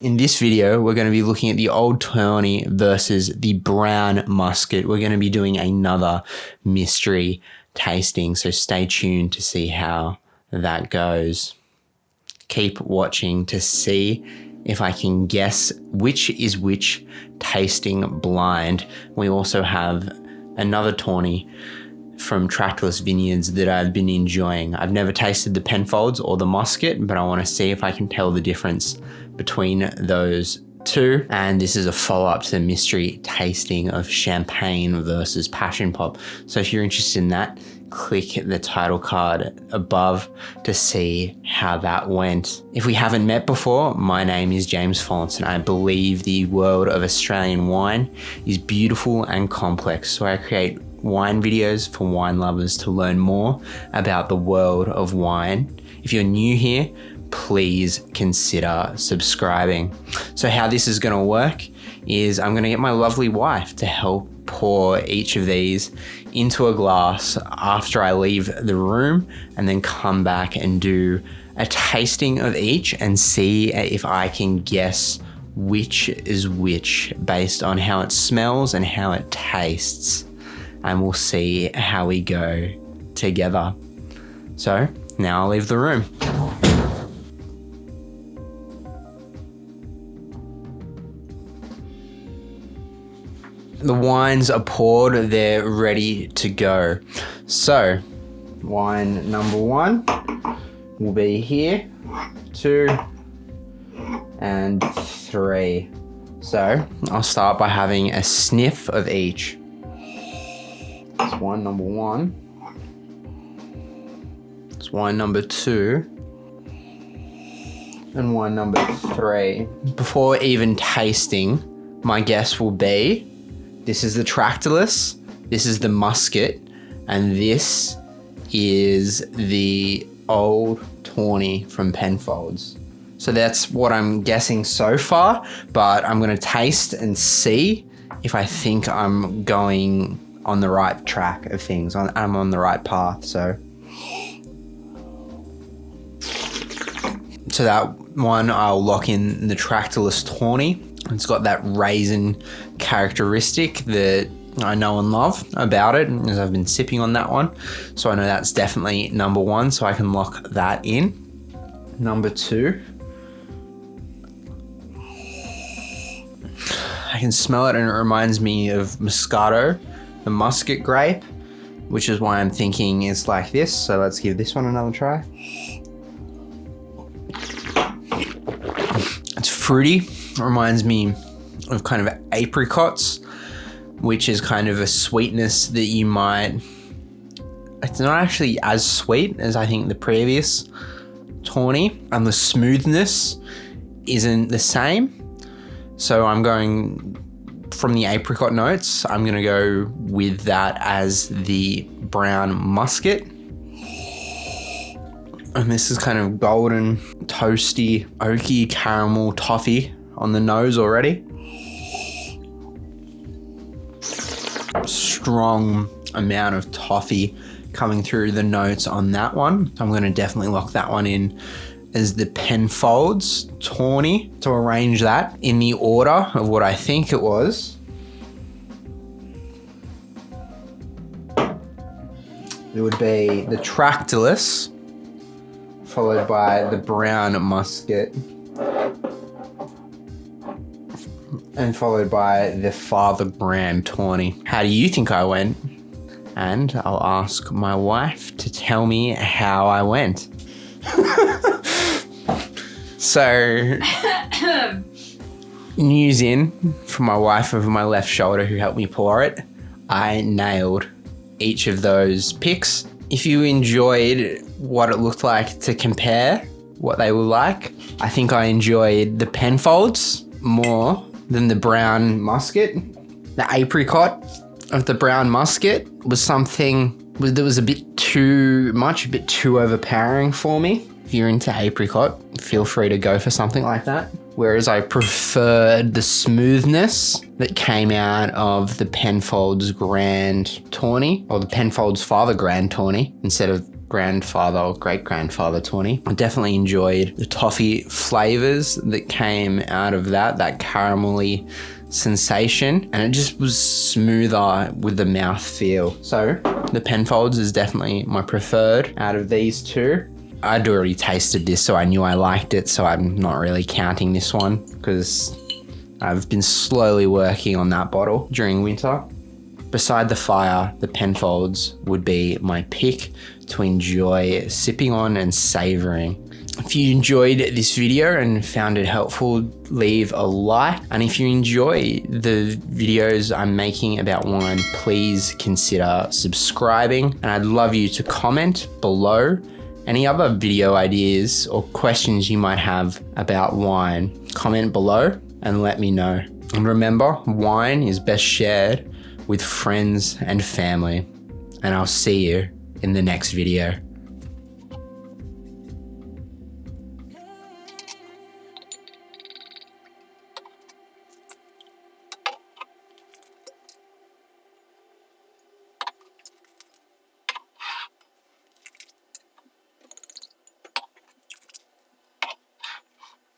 In this video, we're going to be looking at the Old Tawny versus the Brown Muscat. We're going to be doing another mystery tasting, so stay tuned to see how that goes. Keep watching to see if I can guess which is which tasting blind. We also have another Tawny from Trackless Vineyards that I've been enjoying. I've never tasted the Penfolds or the Muscat, but I want to see if I can tell the difference between those two. And this is a follow-up to the mystery tasting of Champagne versus Passion Pop. So if you're interested in that, click the title card above to see how that went. If we haven't met before, my name is James Follent, and I believe the world of Australian wine is beautiful and complex. So I create wine videos for wine lovers to learn more about the world of wine. If you're new here, please consider subscribing. So how this is going to work is I'm going to get my lovely wife to help pour each of these into a glass after I leave the room, and then come back and do a tasting of each and see if I can guess which is which based on how it smells and how it tastes. And we'll see how we go together. So now I'll leave the room. The wines are poured, they're ready to go. So wine number one will be here, 2 and 3. So I'll start by having a sniff of each. That's wine number 1. It's wine number 2. And wine number 3. Before even tasting, my guess will be, this is the Trackless, this is the Muscat, and this is the Old Tawny from Penfolds. So that's what I'm guessing so far, but I'm gonna taste and see if I think I'm going on the right track of things. I'm on the right path, so that one I'll lock in the Trackless Tawny. It's got that raisin characteristic that I know and love about it, as I've been sipping on that one. So I know that's definitely number 1, so I can lock that in. Number 2. I can smell it and it reminds me of Moscato, the Muscat grape, which is why I'm thinking it's like this. So let's give this one another try. It's fruity. It reminds me of kind of apricots, which is kind of a sweetness that you might... It's not actually as sweet as I think the previous Tawny, and the smoothness isn't the same. So I'm going from the apricot notes, I'm going to go with that as the Brown Muscat. And this is kind of golden, toasty, oaky caramel toffee on the nose already. Strong amount of toffee coming through the notes on that one. I'm going to definitely lock that one in as the Penfolds Tawny. To arrange that in the order of what I think it was, it would be the Trackless, followed by the Brown Muscat, and followed by the Father Grand Tawny. How do you think I went? And I'll ask my wife to tell me how I went. So, news in from my wife over my left shoulder who helped me pour it. I nailed each of those picks. If you enjoyed what it looked like to compare what they were like, I think I enjoyed the Penfolds more than the Brown Muscat. The apricot of the Brown Muscat was something that was a bit too much, a bit too overpowering for me. If you're into apricot, feel free to go for something like that. Whereas I preferred the smoothness that came out of the Penfolds Grand Tawny, or the Penfolds Father Grand Tawny, instead of grandfather or great-grandfather Tawny. I definitely enjoyed the toffee flavors that came out of that caramelly sensation, and it just was smoother with the mouth feel. So the Penfolds is definitely my preferred out of these two. I'd already tasted this, so I knew I liked it, so I'm not really counting this one because I've been slowly working on that bottle during winter. Beside the fire, the Penfolds would be my pick to enjoy sipping on and savoring. If you enjoyed this video and found it helpful, leave a like. And if you enjoy the videos I'm making about wine, please consider subscribing. And I'd love you to comment below any other video ideas or questions you might have about wine. Comment below and let me know. And remember, wine is best shared with friends and family. And I'll see you in the next video.